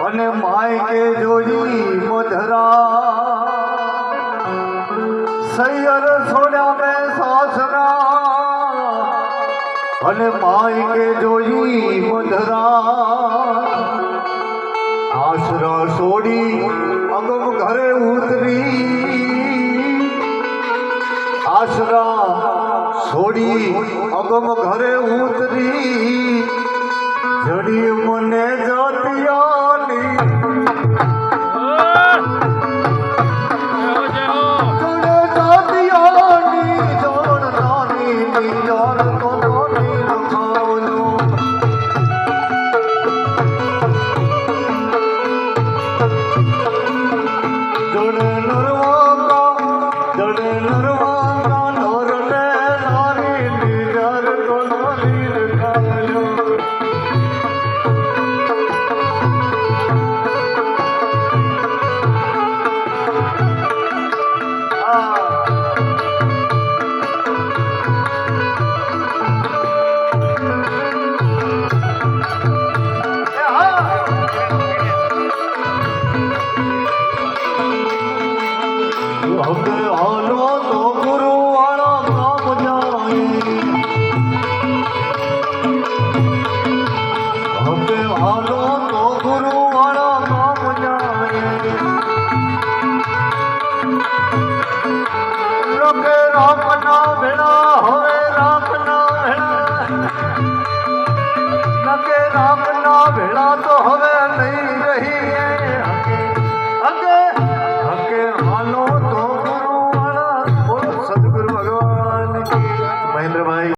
અને માય કે જોઈ મધરા સૈયર છોડ્યા મેં સાસરા અને માય કે જોઈ મધરા આશરા છોડી અગમ ઘરે ઉતરી આશરા છોડી અગમ ઘરે ઉતરી જડી મને જતિયાની ભેળા તો હવે નહીં રહી